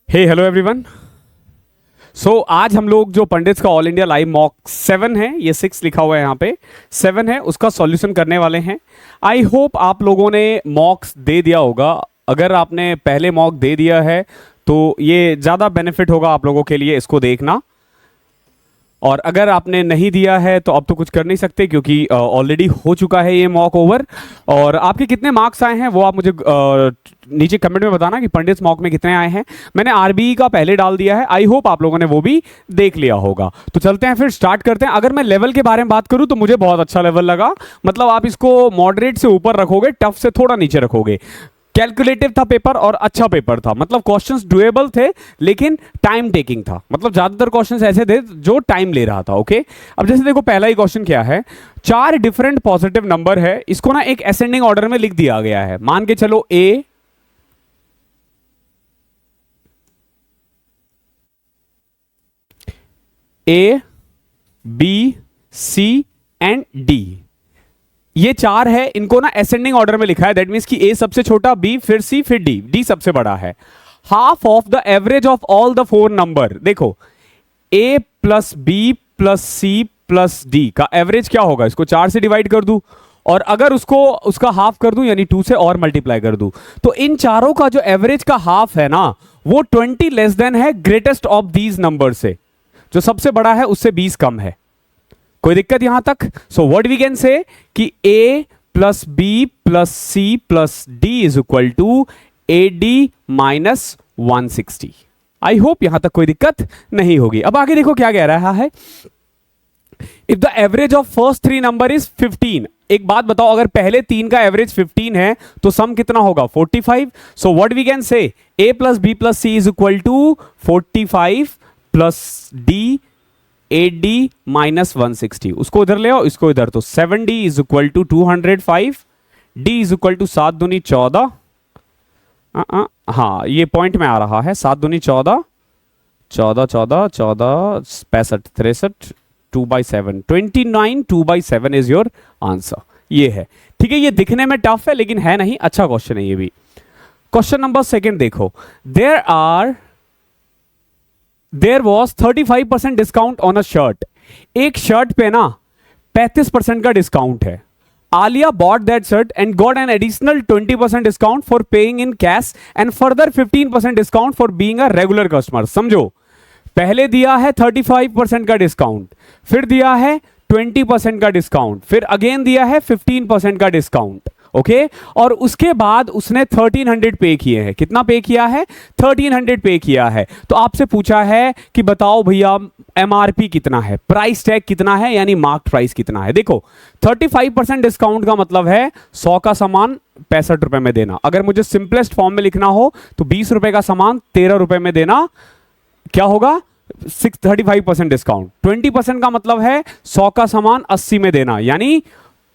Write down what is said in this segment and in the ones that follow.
हे hello everyone. आज हम लोग जो पंडित्स का ऑल इंडिया लाइव मॉक 7 है, ये 6 लिखा हुआ है यहाँ पे, 7 है, उसका सॉल्यूशन करने वाले हैं। आई होप आप लोगों ने मॉक्स दे दिया होगा। अगर आपने पहले मॉक दे दिया है तो ये ज़्यादा बेनिफिट होगा आप लोगों के लिए इसको देखना, और अगर आपने नहीं दिया है तो अब तो कुछ कर नहीं सकते क्योंकि ऑलरेडी हो चुका है ये मॉक ओवर। और आपके कितने मार्क्स आए हैं वो आप मुझे नीचे कमेंट में बताना कि पंडित मॉक में कितने आए हैं। मैंने आरबीई का पहले डाल दिया है, आई होप आप लोगों ने वो भी देख लिया होगा। तो चलते हैं फिर स्टार्ट करते हैं। अगर मैं लेवल के बारे में बात करूं तो मुझे बहुत अच्छा लेवल लगा, मतलब आप इसको मॉडरेट से ऊपर रखोगे, टफ से थोड़ा नीचे रखोगे। कैलकुलेटिव था पेपर और अच्छा पेपर था, मतलब क्वेश्चंस डुएबल थे लेकिन टाइम टेकिंग था, मतलब ज्यादातर क्वेश्चंस ऐसे थे जो टाइम ले रहा था। ओके, अब जैसे देखो पहला ही क्वेश्चन क्या है, 4 डिफरेंट पॉजिटिव नंबर है, इसको ना एक असेंडिंग ऑर्डर में लिख दिया गया है। मान के चलो A B C and D, ये 4 है, इनको ना असेंडिंग ऑर्डर में लिखा है। दैट मींस कि ए सबसे छोटा, बी फिर सी फिर डी, डी सबसे बड़ा है। Half of the average of all the 4 number, देखो A plus B plus C plus D का एवरेज क्या होगा, इसको 4 से डिवाइड कर दूं और अगर उसका हाफ कर दूं यानी 2 से और मल्टीप्लाई कर दूं, तो इन चारों का जो एवरेज का हाफ है ना वो 20 लेस देन है ग्रेटेस्ट ऑफ दीज नंबर से, जो सबसे बड़ा है उससे 20 कम है। कोई दिक्कत यहां तक? सो व्हाट वी कैन से कि a plus B plus C plus D is equal to A D minus 160। I hope यहां तक कोई दिक्कत नहीं होगी। अब आगे देखो क्या कह रहा है, if the average of first 3 number is 15। एक बात बताओ, अगर पहले 3 का एवरेज 15 है तो सम कितना होगा 45। So what we can say a plus B plus C is equal to 45 plus D A D minus 160। उसको इधर ले आओ, इसको इधर, तो 7d is equal to 205, d is equal to 7 दूनी 14। हाँ ये पॉइंट में आ रहा है, 7 दूनी 14, 14 14 14 65 63 2/7 29 2/7 इज योर आंसर। ये है, ठीक है। ये दिखने में टफ है लेकिन है नहीं, अच्छा क्वेश्चन है ये भी। क्वेश्चन नंबर 2 देखो, there was 35% discount on a shirt. एक शर्ट पे ना 35% का डिस्काउंट है। Alia bought that shirt and got an additional 20% discount for paying in cash and further 15% discount for being a regular customer. समझो, पहले दिया है 35% का डिस्काउंट, फिर दिया है 20% का डिस्काउंट, फिर अगेन दिया है 15% का डिस्काउंट। ओके और उसके बाद उसने 1300 पे किए हैं। कितना पे किया है? 1300 पे किया है। तो आपसे पूछा है कि बताओ भैया एमआरपी कितना है, प्राइस टैग कितना है, यानी मार्क प्राइस कितना है। देखो 35% डिस्काउंट का मतलब है 100 का सामान 65 रुपए में देना। अगर मुझे सिंपलेस्ट फॉर्म में लिखना हो तो 20 रुपए का सामान 13 रुपए में देना, क्या होगा 35% डिस्काउंट। 20% का मतलब है 100 का सामान 80 में देना, यानी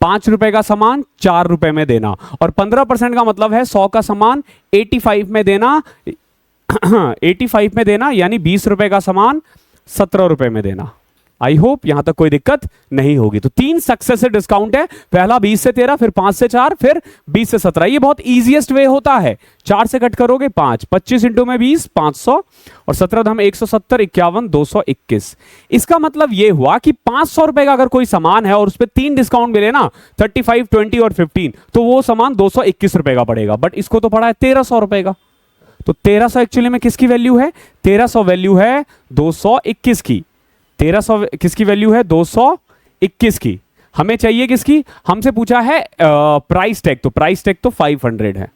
5 रुपए का सामान 4 रुपए में देना। और 15% का मतलब है 100 का सामान 85 में देना 85 में देना, यानी 20 रुपए का सामान 17 रुपए में देना। आई होप यहां तक कोई दिक्कत नहीं होगी। तो 3 सक्सेसिव डिस्काउंट है, पहला 20 से 13, फिर 5 से 4, फिर 20 से 17। ये बहुत इजीएस्ट वे होता है, 4 से कट करोगे 5, 25 इंटू में 20 500 और 17 धम 170 51 221। इसका मतलब ये हुआ कि 500 रुपए का अगर कोई सामान है और उस पर 3 डिस्काउंट मिले ना 35 20 और 15, तो वो सामान 221 रुपए का पड़ेगा। बट इसको तो पड़ा है 1300 रुपए का। तो 1300 एक्चुअली में किसकी वैल्यू है? 1300 वैल्यू है 221 की। 1300 किसकी वैल्यू है? 221 की। हमें चाहिए किसकी? हमसे पूछा है प्राइस टैग, तो प्राइस टैग तो 500 है।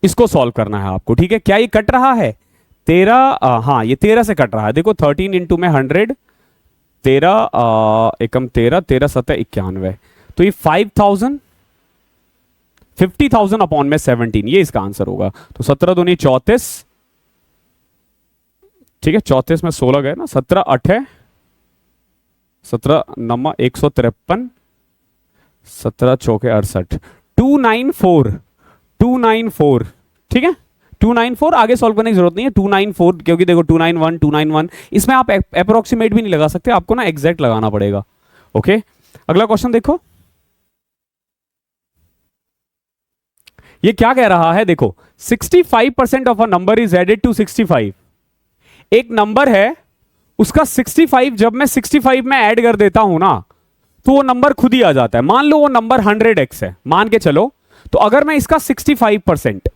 इसको सॉल्व करना है आपको, ठीक है। क्या ये कट रहा है? 13, हाँ ये 13 से कट रहा है। देखो 13 इंटू में 100, 13 एकम 13 13 7 91, तो ये 5000 50,000 अपॉन में 17, ये इसका आंसर होगा। तो 17 दूनी 34, ठीक है, 34 में 16 गए ना, 17 8 17 9 153, 17 चौके 68, 294, ठीक है 294। आगे सॉल्व करने की जरूरत नहीं है, 294, क्योंकि देखो 291 291, इसमें आप अप्रोक्सीमेट भी नहीं लगा सकते, आपको ना एग्जैक्ट लगाना पड़ेगा। ओके अगला क्वेश्चन देखो, ये क्या कह रहा है, देखो 65% of a number is added to 65। एक नंबर है, उसका 65 जब मैं 65 में ऐड कर देता हूं ना, तो वो नंबर खुद ही आ जाता है। मान लो वो नंबर 100x है, मान के चलो, तो अगर मैं इसका 65%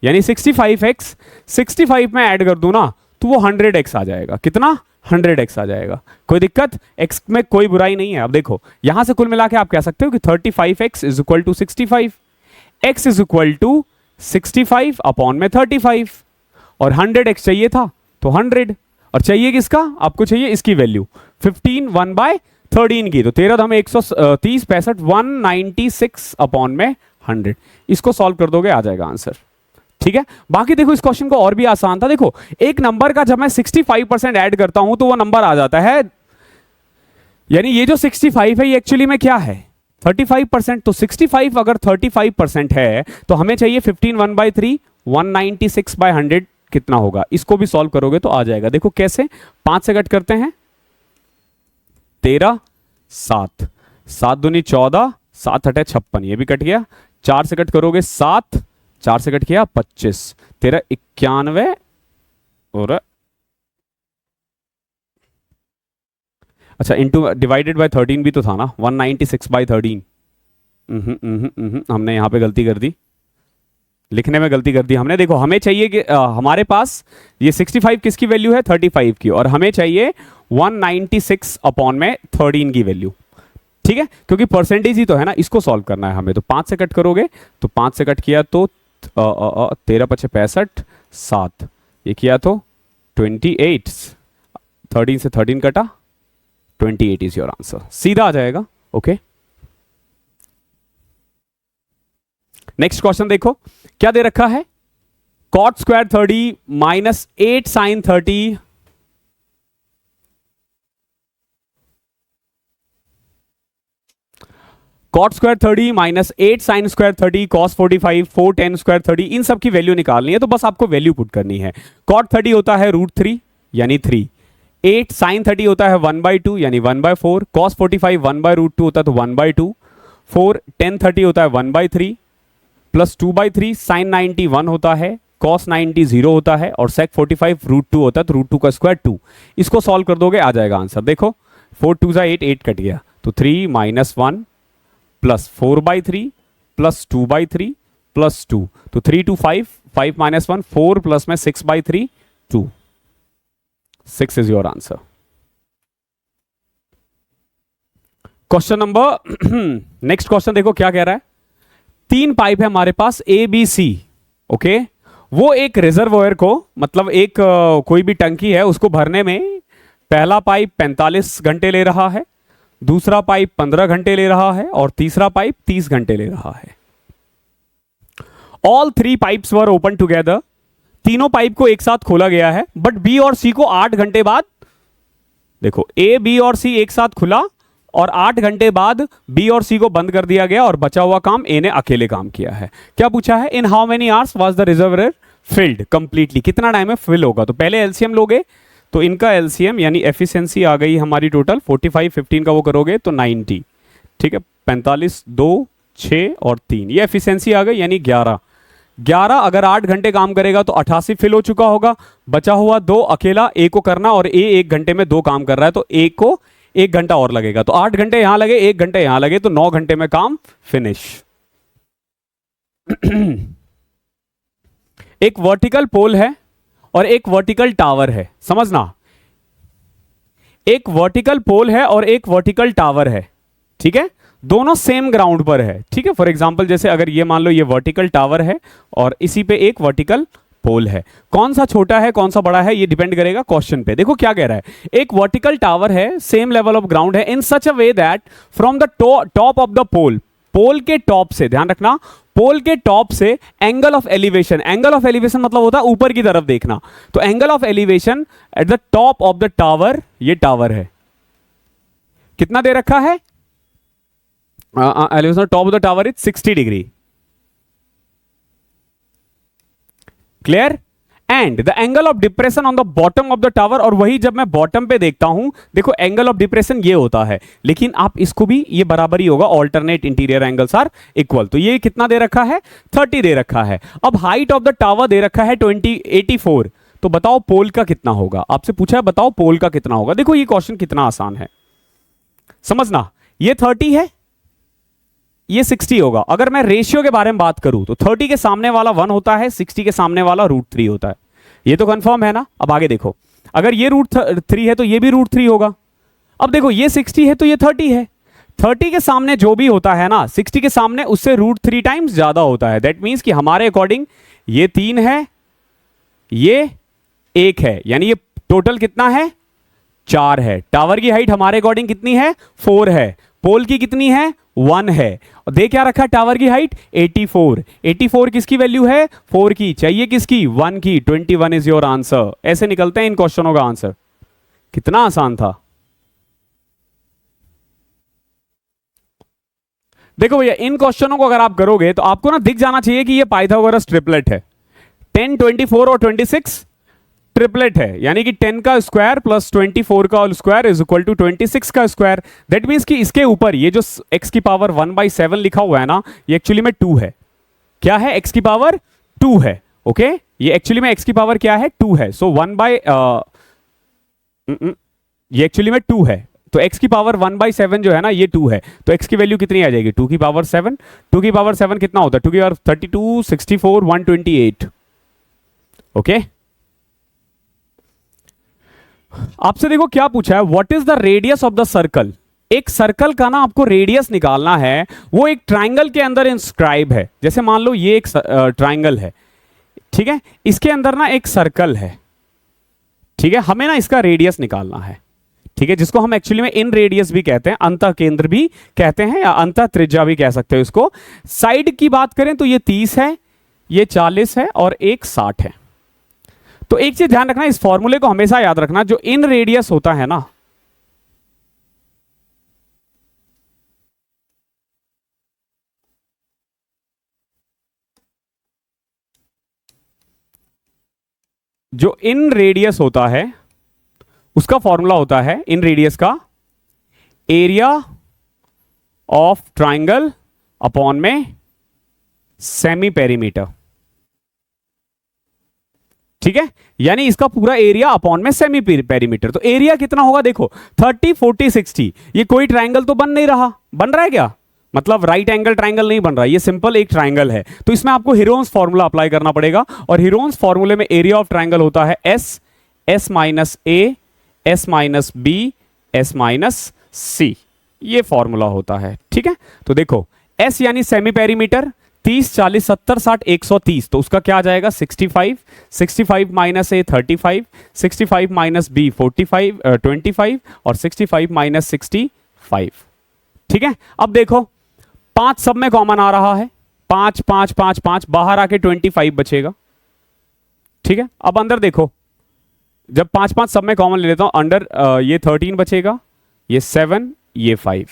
यानी 65x 65 में ऐड कर दूं ना, तो वो 100x आ जाएगा। कितना? 100x आ जाएगा। कोई दिक्कत? x में कोई बुराई नहीं है। अब देखो यहां से कुल मिला के आप कह सकते हो कि 35x is equal to 65, x is equal to 65 upon में 35, और 100x चाहिए था तो 100, और चाहिए किसका? आपको चाहिए इसकी वैल्यू 15 1/13 की, तो 13 हमें 130 65 196 अपॉन में 100। इसको सॉल्व कर दोगे आ जाएगा आंसर। ठीक है, बाकी देखो इस क्वेश्चन को और भी आसान था। देखो एक नंबर का जब मैं 65% ऐड करता हूं तो वो नंबर आ जाता है, यानी ये जो 65 है ये एक्चुअली में क्या है? 35%। तो 65 अगर 35% है तो हमें चाहिए 15 1/3 196/100 कितना होगा? इसको भी सॉल्व करोगे तो आ जाएगा। देखो कैसे, 5 से कट करते हैं 13 7 7 दूनी 14 7 हटे 56, ये भी कट गया। 4 से कट करोगे 7 4 से कट किया 25 13 91 और अच्छा इंटू डिवाइडेड बाय 13 भी तो था ना, 196/13। हमने यहां पे गलती कर दी, लिखने में गलती कर दी हमने। देखो हमें चाहिए कि हमारे पास ये 65 किसकी वैल्यू है? 35 की, और हमें चाहिए 196 अपॉन में 13 की वैल्यू। ठीक है, क्योंकि परसेंटेज ही तो है ना, इसको सॉल्व करना है हमें। तो 5 से कट करोगे तो 5 से कट किया तो 13 5 65 7, ये किया तो 28, 13 से 13 कटा 28 इज योर आंसर, सीधा आ जाएगा। ओके, नेक्स्ट क्वेश्चन देखो क्या दे रखा है, cot square 30 minus 8 sine 30 cot square 30 minus 8 sine square 30 cos 45 4 tan square 30, इन सब की वैल्यू निकालनी है। तो बस आपको वैल्यू पुट करनी है। cot 30 होता है √3 यानी 3, 8 साइन 30 होता है 1/2 यानी 1/4, cos 45 1/√2 होता है तो 1/2, 4 tan 30 होता है 1/3 प्लस 2/3, साइन 90 1 होता है, cos 90 0 होता है, और sec 45 √2 होता है तो √2 का स्क्वायर 2। इसको सॉल्व कर दोगे आ जाएगा आंसर। देखो 4 2 8 8 कट गया, तो 3 - 1 प्लस 4/3 प्लस 2/3 प्लस 2, तो 3 2 5 5 - 1 4 प्लस में 6/3 2, 6 is your answer. Question number next question देखो क्या कह रहा है। 3 पाइप है हमारे पास ए बी सी। ओके, वो एक रिजर्वोयर को, मतलब एक कोई भी टंकी है उसको भरने में पहला पाइप 45 घंटे ले रहा है, दूसरा पाइप 15 घंटे ले रहा है, और तीसरा पाइप 30 घंटे ले रहा है। ऑल 3 पाइप्स वर ओपन टुगेदर, तीनों पाइप को एक साथ खोला गया है, बट बी और सी को 8 घंटे बाद, देखो ए बी और सी एक साथ खुला और 8 घंटे बाद बी और सी को बंद कर दिया गया, और बचा हुआ काम ए ने अकेले काम किया है। क्या पूछा है? In how many hours was the reservoir field completely, कितना टाइम में फिल होगा। तो पहले एलसीएम लोगे तो इनका एलसीएम यानी एफिशिएंसी आ गई हमारी टोटल 45 15 का वो करोगे तो 90। ठीक है, 45 2 6 और 3, ये एफिशिएंसी आ गई यानी 11। 11 अगर 8 घंटे काम करेगा तो 88 फिल हो चुका होगा। बचा हुआ 2 अकेला ए को करना, और ए 1 घंटे में 2 काम कर रहा है तो ए को 1 घंटा और लगेगा, तो 8 घंटे यहां लगे 1 घंटे यहां लगे, तो 9 घंटे में काम फिनिश। एक वर्टिकल पोल है और एक वर्टिकल टावर है, समझना, एक वर्टिकल पोल है और एक वर्टिकल टावर है। ठीक है, दोनों सेम ग्राउंड पर है। ठीक है, फॉर एग्जांपल जैसे अगर ये मान लो ये वर्टिकल टावर है और इसी पे एक वर्टिकल पोल है, कौन सा छोटा है कौन सा बड़ा है ये डिपेंड करेगा क्वेश्चन पे। देखो क्या कह रहा है, एक वर्टिकल टावर है, सेम लेवल ऑफ ग्राउंड है, in such a way that from the top of the pole, pole के टॉप से, ध्यान रखना, पोल के टॉप से angle of elevation, angle of elevation मतलब होता है ऊपर की तरफ देखना, तो angle of elevation at the top of the tower, ये टावर है, कितना दे रखा है? Elevation top of the tower is 60 degree. Clear? And the angle of depression on the bottom of the tower, और वही जब मैं बॉटम पे देखता हूं, देखो एंगल ऑफ डिप्रेशन ये होता है, लेकिन आप इसको भी, ये बराबर ही होगा, alternate interior angles are equal. तो ये कितना दे रखा है, 30 दे रखा है। अब हाइट ऑफ द टावर दे रखा है 84, तो बताओ पोल का कितना होगा। आपसे पूछा है बताओ पोल का कितना होगा। देखो ये क्वेश्चन कितना आसान है, समझना। ये 30 है, ये 60 होगा। अगर मैं रेशियो के बारे में बात करूं तो 30 के सामने वाला 1 होता है, 60 के सामने वाला √3 होता है। ये तो कंफर्म है ना। अब आगे देखो, अगर ये √3 है तो ये भी √3 होगा। अब देखो ये 60 है तो ये 30 है। 30 के सामने जो भी होता है ना, 60 के सामने उससे √3 टाइम्स ज्यादा होता है। दैट मीन्स कि हमारे अकॉर्डिंग ये 3 है, ये 1 है, यानी ये टोटल कितना है, 4 है। टावर की हाइट हमारे अकॉर्डिंग कितनी है, 4 है। पोल की कितनी है, 1 है। और दे क्या रखा टावर की हाइट, 84। 84 किसकी वैल्यू है, 4 की। चाहिए किसकी, 1 की। 21 इज योर आंसर। ऐसे निकलते हैं इन क्वेश्चनों का आंसर। कितना आसान था। देखो भैया, इन क्वेश्चनों को अगर आप करोगे तो आपको ना दिख जाना चाहिए कि ये पाइथागोरस ट्रिपलेट है। 10, 24 और 26 ट्रिपलेट है, यानी कि 10 का स्क्वायर प्लस 24 का स्क्वायर इज इक्वल टू 26 का स्क्वायर। दैट मीन्स कि इसके ऊपर ये जो x की पावर 1/7 लिखा हुआ है ना, ये एक्चुअली में 2 है। क्या है, x की पावर 2 है। ओके, ये एक्चुअली में x की पावर क्या है, 2 है। सो ये एक्चुअली में 2 है, तो x की पावर 1/7 जो है ना, ये 2 है। तो x की वैल्यू कितनी आ जाएगी, 2 की पावर 7। 2 की पावर 7 कितना होता है, 2 की पावर 32, 64, 128। ओके, आपसे देखो क्या पूछा है, what is the radius of the circle. एक सर्कल का ना आपको रेडियस निकालना है, वो एक ट्राइंगल के अंदर इंस्क्राइब है। जैसे मान लो ये एक ट्राइंगल है, ठीक है, इसके अंदर ना एक सर्कल है, ठीक है, हमें ना इसका रेडियस निकालना है, ठीक है, जिसको हम एक्चुअली में इन रेडियस भी कहते हैं, अंतः केंद्र भी कहते हैं, या अंतः त्रिज्या भी कह सकते हो इसको। साइड की बात करें तो ये 30 है, ये 40 है और एक 60 है। तो एक चीज ध्यान रखना, इस फॉर्मूले को हमेशा याद रखना, जो इन रेडियस होता है ना, जो इन रेडियस होता है उसका फॉर्मूला होता है, इन रेडियस का एरिया ऑफ ट्राइंगल अपॉन में सेमी पेरीमीटर, ठीक है, यानी इसका पूरा एरिया अपॉन में सेमी पेरीमीटर। तो एरिया कितना होगा, देखो 30, 40, 60। ये कोई ट्राइंगल तो बन नहीं रहा, बन रहा है क्या, मतलब राइट एंगल ट्राइंगल नहीं बन रहा, ये सिंपल एक ट्राइंगल है। तो इसमें आपको हीरोन्स फॉर्मूला अप्लाई करना पड़ेगा, और हीरोन्स फॉर्मूले में एरिया ऑफ ट्राइंगल होता है S, S minus A, S minus B, S minus C, ये फॉर्मूला होता है, ठीक है। तो देखो एस यानी सेमी पेरीमीटर, 30, 40, 70, 60, 130, तो उसका क्या आ जाएगा 65, 65 माइनस ए 35, 65 माइनस बी 45, 25 और 65 माइनस 65, ठीक है। अब देखो 5 सब में कॉमन आ रहा है, 5 5 5 5 बाहर आके 25 बचेगा, ठीक है। अब अंदर देखो, जब 5 5 सब में कॉमन ले लेता हूं, अंडर ये 13 बचेगा, ये 7, ये 5,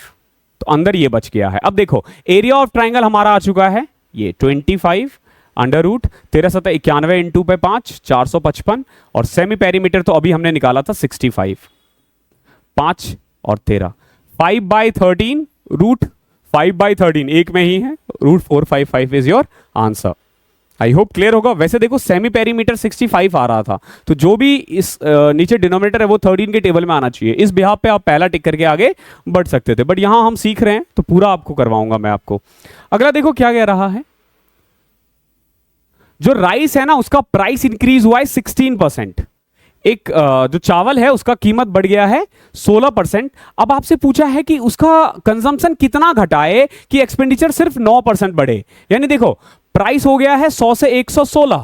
तो अंदर ये बच गया है। अब देखो एरिया ऑफ ट्राइंगल हमारा आ चुका है ये 25 अंडर रूट 13 7 91 इंटू पे 5 455, और सेमी पेरीमीटर तो अभी हमने निकाला था 65, 5 और 13, 5/13 रूट 5/13 एक में ही है, √455 is your answer. I hope clear होगा। वैसे देखो सेमी पेरीमीटर 65 आ रहा था, तो जो भी इस नीचे डिनोमिनेटर है वो 13 के टेबल में आना चाहिए। इस बिहाफ पे आप पहला टिक करके आगे बढ़ सकते थे, बट यहां हम सीख रहे हैं तो पूरा आपको करवाऊंगा मैं आपको। अगला देखो क्या कह रहा है, जो राइस है ना उसका प्राइस इंक्रीज हुआ है 16%। एक जो चावल है उसका कीमत बढ़ गया है 16%। अब आपसे पूछा है कि उसका कंजम्पशन कितना घटाए कि एक्सपेंडिचर सिर्फ 9% बढ़े। यानी देखो प्राइस हो गया है 100 से 116,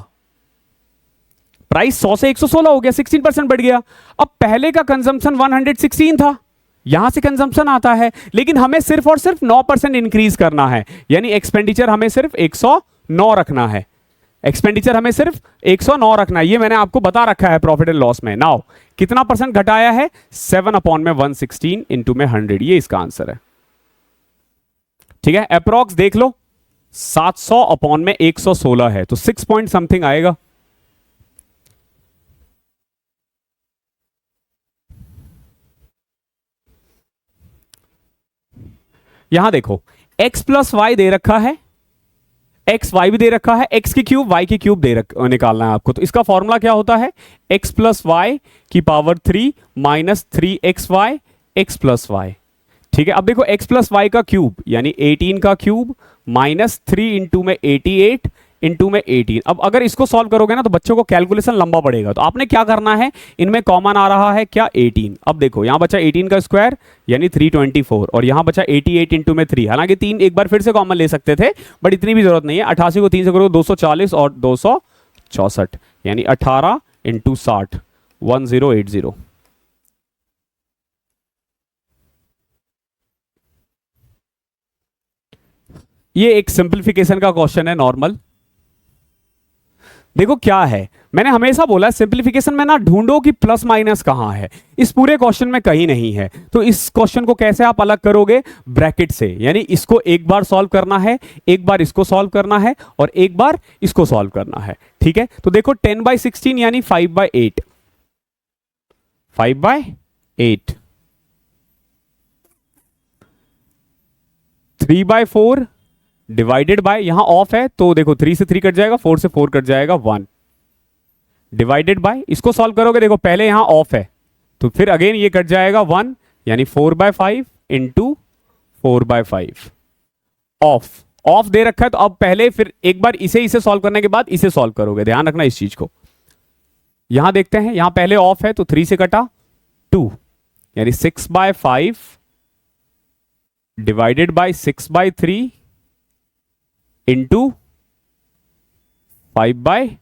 प्राइस 100 से 116 हो गया, 16% बढ़ गया। अब पहले का कंजम्पशन 116 था, यहां से कंजम्पशन आता है, लेकिन हमें सिर्फ और सिर्फ 9% इंक्रीज करना है, यानी एक्सपेंडिचर हमें सिर्फ 109 रखना है, एक्सपेंडिचर हमें सिर्फ 109 रखना है। ये मैंने आपको बता रखा है प्रॉफिट एंड लॉस में। नाउ कितना परसेंट घटाया है, 7/116 इंटू में 100, ये इसका आंसर है, ठीक है। अप्रॉक्स देख लो 700 अपॉन में 116 है, तो 6 पॉइंट समथिंग आएगा, यहां देखो x प्लस वाई दे रखा है, एक्स वाई भी दे रखा है, एक्स की क्यूब वाई की क्यूब निकालना है आपको। तो इसका फॉर्मूला क्या होता है, एक्स प्लस वाई की power 3 minus 3xy X plus Y. ठीक है, अब देखो x प्लस वाई का क्यूब यानी 18 का क्यूब माइनस 3 इंटू में 88 इंटू में 18। अब अगर इसको सॉल्व करोगे ना तो बच्चों को कैलकुलेशन लंबा पड़ेगा, तो आपने क्या करना है, इनमें कॉमन आ रहा है क्या 18। अब देखो यहां बचा 18 का स्क्वायर यानी 324 और यहां बचा 88 इंटू में 3। हालांकि 3 एक बार फिर से कॉमन ले सकते थे बट इतनी भी जरूरत नहीं है। 88 को 3 से करो 240 और 264 यानी 18 इंटू 60 1080। ये एक सिंप्लीफिकेशन का क्वेश्चन है नॉर्मल। देखो क्या है, मैंने हमेशा बोला सिंप्लीफिकेशन में ना ढूंढो कि प्लस माइनस कहां है, इस पूरे क्वेश्चन में कहीं नहीं है। तो इस क्वेश्चन को कैसे आप अलग करोगे, ब्रैकेट से, यानी इसको एक बार सॉल्व करना है, एक बार इसको सॉल्व करना है और एक बार इसको सॉल्व करना है। ठीक है, तो देखो 10/16 यानी 5/8, 5/8, 3/4 डिवाइडेड बाय, यहां ऑफ है तो देखो 3 से 3 कट जाएगा, 4 से 4 कट जाएगा 1, डिवाइडेड बाय, इसको सॉल्व करोगे देखो पहले यहां ऑफ है तो फिर अगेन ये कट जाएगा 1 यानी 4/5 इंटू 4/5। ऑफ दे रखा है तो अब पहले फिर एक बार इसे सॉल्व करने के बाद इसे सॉल्व करोगे, ध्यान रखना इस चीज को। यहां देखते हैं, यहां पहले ऑफ है तो 3 से कटा 2 यानी 6/5 डिवाइडेड बाय 6/3 इंटू 5/12।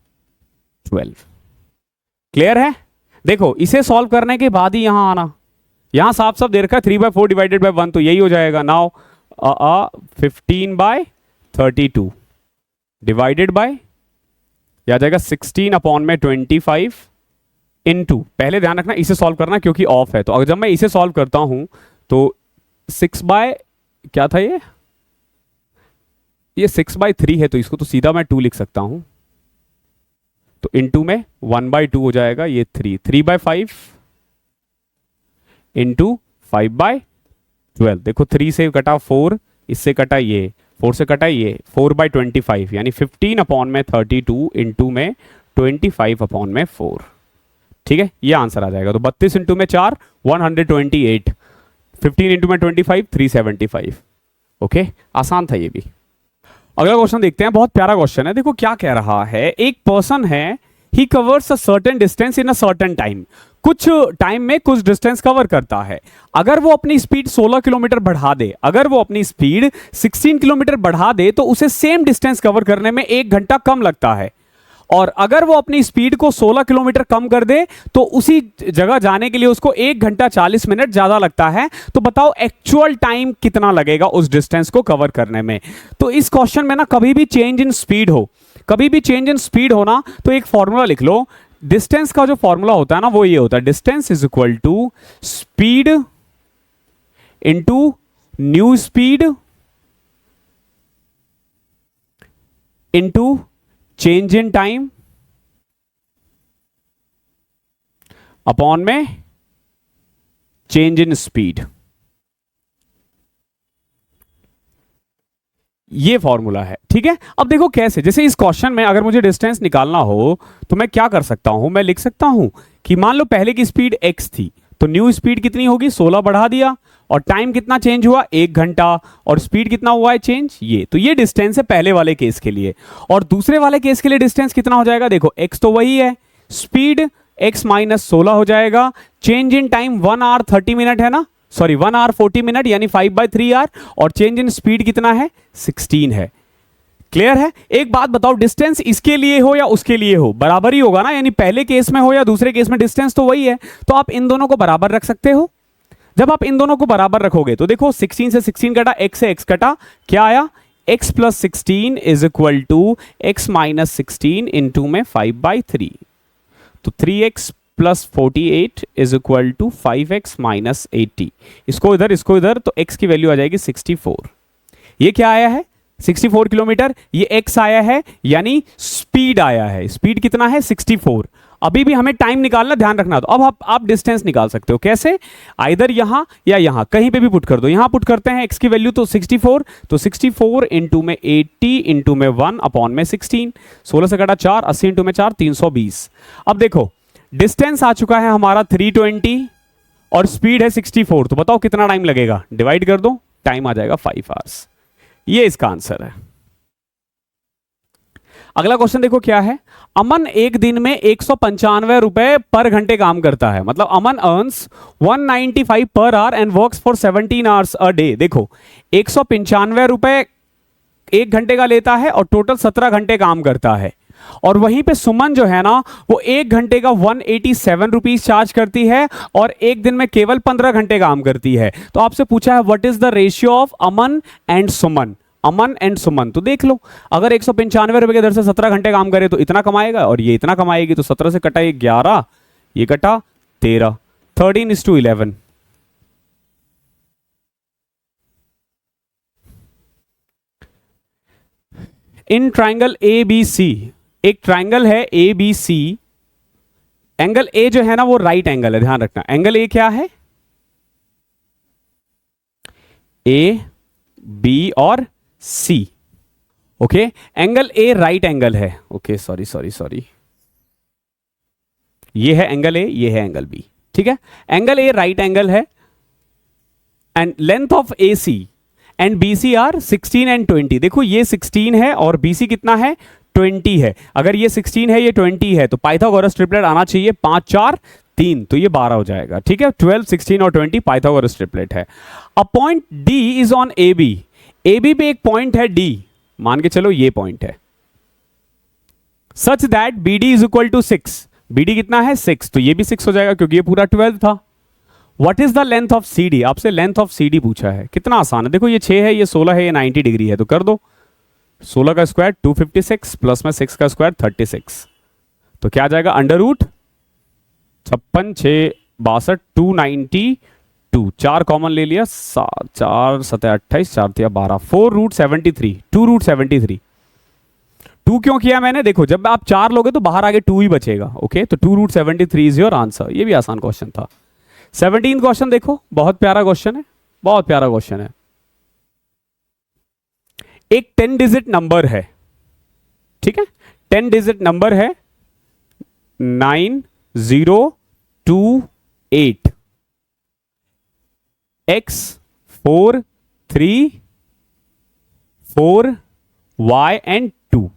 क्लियर है, देखो इसे सॉल्व करने के बाद ही यहां आना, यहां साफ साफ दे रखा है 3/4 डिवाइडेड बाय 1 तो यही हो जाएगा। नाउ 15/32 डिवाइडेड बाय आ जाएगा 16/25 इंटू, पहले ध्यान रखना इसे सॉल्व करना क्योंकि ऑफ है। तो अगर जब मैं इसे सॉल्व करता हूं तो 6 क्या था ये 6/3 है तो इसको तो सीधा मैं 2 लिख सकता हूं, तो इंटू में 1/2 हो जाएगा, ये 3/5 इंटू 5/12। देखो 3 से कटा 4, इससे कटा ये 4 से कटा ये 4/25 यानी 15/32 इंटू में 25/4। ठीक है, ये आंसर आ जाएगा। तो 32 इंटू में 4 128, 15 इंटू में 25 375। ओके, आसान था ये भी। अगला क्वेश्चन देखते हैं, बहुत प्यारा क्वेश्चन है। देखो क्या कह रहा है, एक पर्सन है, ही covers a certain distance in a certain time, कुछ टाइम में कुछ डिस्टेंस कवर करता है। अगर वो अपनी स्पीड 16 किलोमीटर बढ़ा दे, अगर वो अपनी स्पीड 16 किलोमीटर बढ़ा दे तो उसे सेम डिस्टेंस कवर करने में 1 घंटा कम लगता है। और अगर वो अपनी स्पीड को 16 किलोमीटर कम कर दे तो उसी जगह जाने के लिए उसको 1 घंटा 40 मिनट ज्यादा लगता है। तो बताओ एक्चुअल टाइम कितना लगेगा उस डिस्टेंस को कवर करने में। तो इस क्वेश्चन में ना कभी भी चेंज इन स्पीड हो, कभी भी चेंज इन स्पीड हो ना तो एक फॉर्मूला लिख लो। डिस्टेंस का जो फॉर्मूला होता है ना वो ये होता है, distance is equal to speed into new speed into change in time upon में चेंज इन स्पीड। ये फॉर्मूला है। ठीक है, अब देखो कैसे, जैसे इस क्वेश्चन में अगर मुझे डिस्टेंस निकालना हो तो मैं क्या कर सकता हूं, मैं लिख सकता हूं कि मान लो पहले की स्पीड x थी तो न्यू स्पीड कितनी होगी, 16 बढ़ा दिया, और टाइम कितना चेंज हुआ 1 घंटा, और स्पीड कितना हुआ है चेंज ये। तो ये डिस्टेंस है पहले वाले केस के लिए। और दूसरे वाले केस के लिए डिस्टेंस कितना हो जाएगा, देखो x तो वही है, स्पीड x माइनस 16 हो जाएगा, change in time 1 hour 30 minute है ना, सॉरी 1 आवर 40 मिनट यानी 5/3 आवर, और चेंज इन स्पीड कितना है 16 है। क्लियर है। एक बात बताओ, डिस्टेंस इसके लिए हो या उसके लिए हो बराबर ही होगा ना, यानी पहले केस में हो या दूसरे केस में डिस्टेंस तो वही है। तो आप इन दोनों को बराबर रख सकते हो। जब आप इन दोनों को बराबर रखोगे तो देखो 16 से 16 कटा, x से x कटा, क्या आया x plus 16 is equal to x minus 16 into में 5/3। तो 3x plus 48 is equal to 5x minus 80। इसको इधर तो x की वैल्यू आ जाएगी 64। ये क्या आया है 64 किलोमीटर, ये x आया है यानी स्पीड आया है, स्पीड कितना है 64। अभी भी हमें टाइम निकालना, ध्यान रखना। तो अब आप डिस्टेंस निकाल सकते हो कैसे, आइदर यहां या यहां, कहीं पे भी पुट कर दो। यहां पुट करते हैं x की वैल्यू तो 64, तो 64 इंटू में 80 इंटू में 1 अपॉन में 16, 16 से कटा 4, 80 इंटू में 4 320। अब देखो डिस्टेंस आ चुका है हमारा 320 और स्पीड है 64, तो बताओ कितना टाइम लगेगा, डिवाइड कर दो, टाइम आ जाएगा 5 आवर्स। ये इसका आंसर है। अगला क्वेश्चन देखो क्या है, अमन एक दिन में 195 रुपए पर घंटे काम करता है, मतलब अमन earns 195 per hour and works for 17 hours a day. देखो 195 रुपए एक घंटे का लेता है और टोटल 17 घंटे काम करता है। और वहीं पे सुमन जो है ना वो एक घंटे का 187 रुपीज चार्ज करती है और एक दिन में केवल 15 घंटे काम करती है। तो आपसे पूछा है what is the ratio of Aman and Suman, Aman and Suman. तो देख लो, अगर 195 रुपए के दर से 17 घंटे काम करे तो इतना कमाएगा और ये इतना कमाएगी, तो 17 से कटा ये 11, ये कटा 13, 13:11। इन ट्राइंगल ए बी सी, एक ट्राइंगल है A B C, angle A जो है ना वो राइट एंगल है, ध्यान रखना। एंगल ए क्या है, ए बी और C, okay. Angle A right angle है, ओके, सॉरी, ये है एंगल ए, ये है एंगल बी, ठीक है। एंगल ए राइट एंगल है and length of A C and B C are 16 and 20। देखो ये 16 है और बी सी कितना है, 20 है। अगर ये 16 है ये 20 है तो पाइथागोरस ट्रिपलेट आना चाहिए 5 4 3, तो ये 12 हो जाएगा, ठीक है। 12, 16 और 20 पाइथागोरस ट्रिपलेट है। A point D is on A B, A B पे एक पॉइंट है डी, मान के चलो ये पॉइंट है, such that B D is equal to 6, B D कितना है 6, तो ये भी 6 हो जाएगा क्योंकि ये पूरा 12 था। What is the length of C D, आपसे लेंथ ऑफ सी डी पूछा है, कितना आसान है। देखो ये 6 है, ये 16 है, ये 90 डिग्री है, तो कर दो 16 का स्क्वायर 256 प्लस में 6 का स्क्वायर 36, तो क्या आ जाएगा अंडर रूट 56 6 62 292, 4 कॉमन ले लिया, 4 7 28 4 3 12, 4 रूट 73, 2 रूट 73। 2 क्यों किया मैंने, देखो जब आप 4 लोगे तो बाहर आगे 2 ही बचेगा, ओके। तो 2 रूट 73 इज योर आंसर। ये भी आसान क्वेश्चन था। 17 क्वेश्चन देखो, बहुत प्यारा क्वेश्चन है, बहुत प्यारा क्वेश्चन है। एक 10 डिजिट नंबर है, ठीक है, 10 डिजिट नंबर है 9028 x 4 3 4 y एंड 2,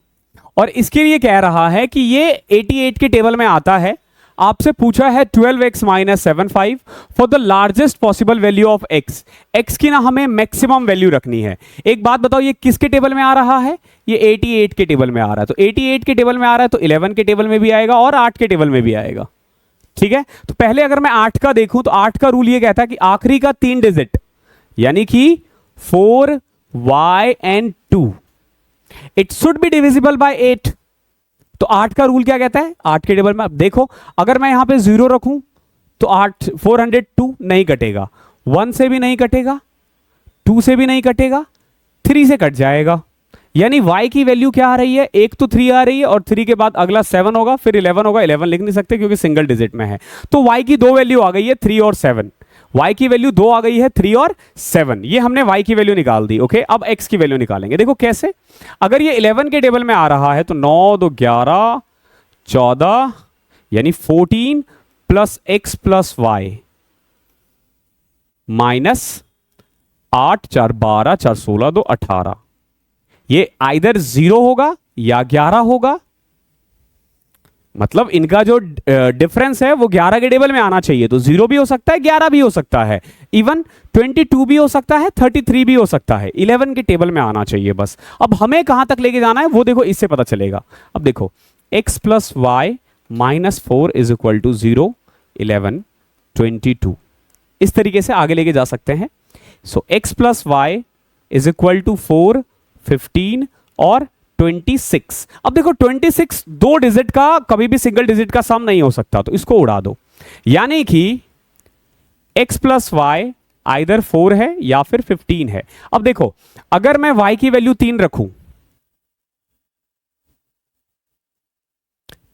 और इसके लिए कह रहा है कि ये 88 के टेबल में आता है। आपसे पूछा है 12x minus 75 for the largest possible value of x, x की ना हमें मैक्सिमम वैल्यू रखनी है। एक बात बताओ, ये किसके टेबल में आ रहा है, ये 88 के टेबल में आ रहा है, तो 88 के टेबल में आ रहा है तो 11 के टेबल में भी आएगा और 8 के टेबल में भी आएगा, ठीक है। तो पहले अगर मैं 8 का देखूं तो 8 का रूल ये कहता है कि आखिरी का 3 डिजिट यानी कि 4y and 2 it should be divisible by 8। तो 8 का रूल क्या कहता है, 8 के टेबल में अब देखो, अगर मैं यहां पे 0 रखूं तो 8 402 नहीं कटेगा, 1 से भी नहीं कटेगा, 2 से भी नहीं कटेगा, 3 से कट जाएगा। यानी y की वैल्यू क्या आ रही है, एक तो 3 आ रही है और 3 के बाद अगला 7 होगा, फिर 11 होगा। 11 लिख नहीं सकते क्योंकि सिंगल डिजिट में है, तो y की 2 वैल्यू आ गई है 3 और 7, y की वैल्यू 2 आ गई है 3 और 7, ये हमने y की वैल्यू निकाल दी, ओके। अब x की वैल्यू निकालेंगे, देखो कैसे। अगर ये 11 के टेबल में आ रहा है तो 9 2 11 14 यानी 14 plus x plus y minus 8 4 12 4 16 2 18, ये आइदर 0 होगा या 11 होगा, मतलब इनका जो डिफरेंस है वो 11 के टेबल में आना चाहिए। तो 0 भी हो सकता है, 11 भी हो सकता है, इवन 22 भी हो सकता है, 33 भी हो सकता है, 11 के टेबल में आना चाहिए बस। अब हमें कहां तक लेके जाना है वो देखो, इससे पता चलेगा। अब देखो x plus Y minus 4 is equal to 0 11 22, इस तरीके से आगे लेके जा सकते हैं। So x plus Y is equal to 4 15 और 26। अब देखो 26 दो डिजिट का कभी भी सिंगल डिजिट का सम नहीं हो सकता, तो इसको उड़ा दो, यानी कि x प्लस वाई आइदर 4 है या फिर 15 है। अब देखो अगर मैं y की वैल्यू 3 रखूं,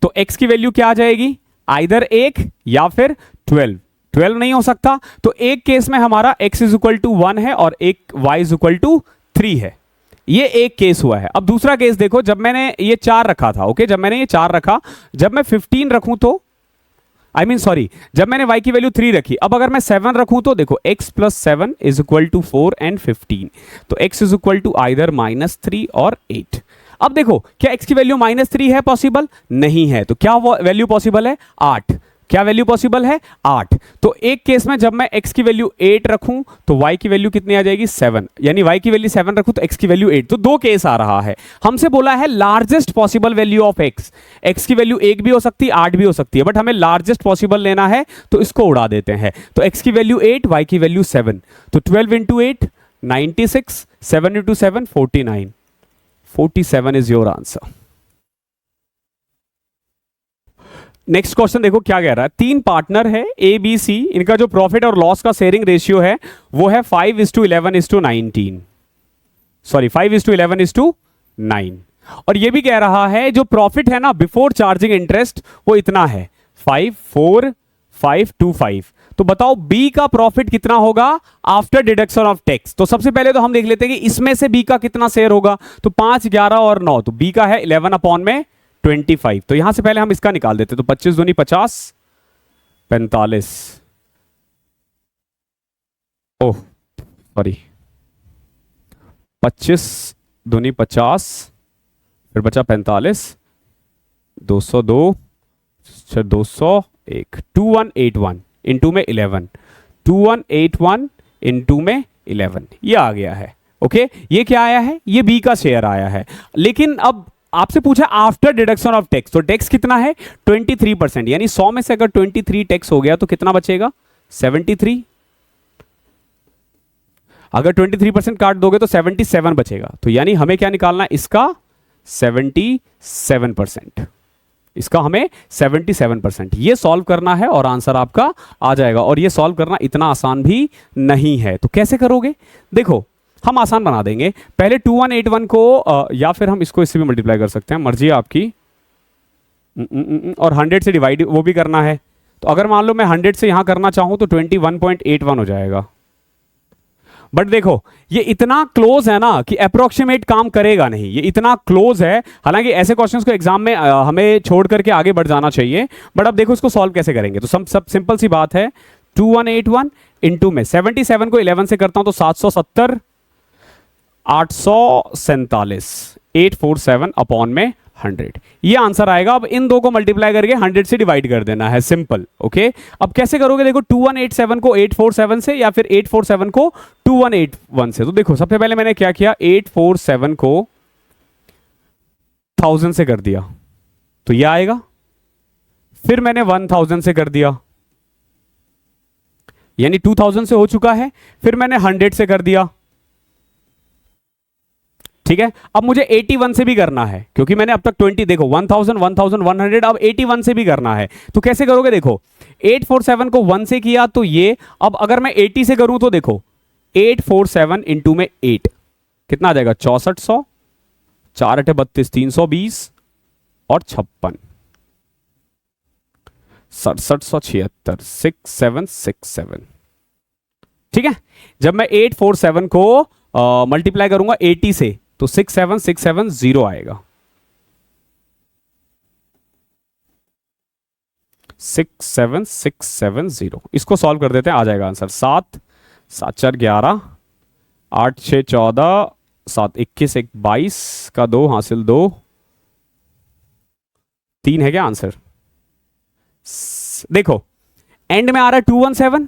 तो x की वैल्यू क्या आ जाएगी, आइदर 1 या फिर 12। 12 नहीं हो सकता, तो एक केस में हमारा x इज इक्वल टू 1 है और एक y इज इक्वल टू 3 है। ये एक केस हुआ है। अब दूसरा केस देखो, जब मैंने ये 4 रखा था, ओके, जब मैंने ये 4 रखा, जब मैं 15 रखूं तो सॉरी, जब मैंने y की वैल्यू 3 रखी, अब अगर मैं 7 रखूं तो देखो x plus 7 is equal to 4 and 15, तो x is equal to either -3 और 8। अब देखो, क्या x की वैल्यू -3 है पॉसिबल? नहीं है। तो क्या वैल्यू पॉसिबल है? 8। क्या वैल्यू पॉसिबल है? 8। तो एक केस में जब मैं x की वैल्यू 8 रखूं तो y की वैल्यू कितनी आ जाएगी? 7। यानी y की वैल्यू 7 रखूं तो x की वैल्यू 8। तो दो केस आ रहा है। हमसे बोला है largest possible value of x की वैल्यू 1 भी हो सकती है, 8 भी हो सकती है, बट हमें लार्जेस्ट पॉसिबल लेना है, तो इसको उड़ा देते हैं। तो x की वैल्यू 8, y की वैल्यू 7, तो 12 into 8 96, 7 into 7 49, 47 is your answer. Next question देखो क्या कह रहा है। 3 पार्टनर है ए बी सी, इनका जो प्रॉफिट और लॉस का शेयरिंग रेशियो है वो है 5:11:19, सॉरी 5:11:9। और ये भी कह रहा है जो प्रॉफिट है ना बिफोर चार्जिंग इंटरेस्ट वो इतना है 54525। तो बताओ बी का प्रॉफिट कितना होगा आफ्टर डिडक्शन ऑफ टैक्स। तो सबसे पहले तो हम देख लेते हैं कि इसमें से बी का कितना शेयर होगा। तो 5, 11 और 9, तो बी का है 11/25। तो यहां से पहले हम इसका निकाल देते, तो 25 दूनी 50, 45, ओह सॉरी 25 दूनी 50, फिर बचा 45, 202, 201, 2181 इंटू में 11, 2181 इंटू में 11, ये आ गया है। ओके, ये क्या आया है? ये बी का शेयर आया है। लेकिन अब आपसे पूछा आफ्टर डिडक्शन ऑफ टैक्स, तो टैक्स कितना है? 23%, यानी 100 में से अगर 23 टैक्स हो गया तो कितना बचेगा? 73। अगर 23% काट दोगे तो 77 बचेगा। तो यानी हमें क्या निकालना है? इसका 77%, इसका हमें 77%। ये सॉल्व करना है और आंसर आपका आ जाएगा। और ये सॉल्व करना इतना आसान भी नहीं है। तो कैसे करोगे? देखो, हम आसान बना देंगे। पहले 2181 को या फिर हम इसको इससे भी मल्टीप्लाई कर सकते हैं, मर्जी है आपकी। और 100 से डिवाइड वो भी करना है। तो अगर मान लो मैं 100 से यहां करना चाहूं तो 21.81 हो जाएगा। बट देखो, ये इतना क्लोज है ना कि अप्रोक्सीमेट काम करेगा नहीं, ये इतना क्लोज है। हालांकि ऐसे क्वेश्चंस को एग्जाम में हमें छोड़ करके आगे बढ़ जाना चाहिए। बट अब देखो इसको सॉल्व कैसे करेंगे। तो सब सिंपल सी बात है, 2181 इंटू में 77 को 11 से करता हूं तो 770, 847, 847 अपॉन में 100, ये आंसर आएगा। अब इन दो को मल्टीप्लाई करके 100 से डिवाइड कर देना है, सिंपल। ओके, अब कैसे करोगे? देखो 2187 को 847 से या फिर 847 को 2181 से। तो देखो सबसे पहले मैंने क्या किया, 847 को 1000 से कर दिया तो ये आएगा। फिर मैंने 1000 से कर दिया, यानी 2000 से हो चुका है। फिर मैंने 100 से कर दिया, ठीक है। अब मुझे 81 से भी करना है, क्योंकि मैंने अब तक 20, देखो 1000, 1100, अब 81 से भी करना है। तो कैसे करोगे? देखो 847 को 1 से किया तो ये, अब अगर मैं 80 से करूं तो देखो 847 इंटू में 8 कितना आ जाएगा? 6400, 4 8 32, 320 और 56, 6776, 6767, ठीक है। जब मैं 847 को मल्टीप्लाई करूंगा 80 से तो 67670 आएगा, 67670। इसको सॉल्व कर देते हैं, आ जाएगा आंसर 7 7 4 11, 8 6 14, 7 21, 1 22 का 2 हासिल 2, 3 है क्या आंसर? देखो एंड में आ रहा है 217।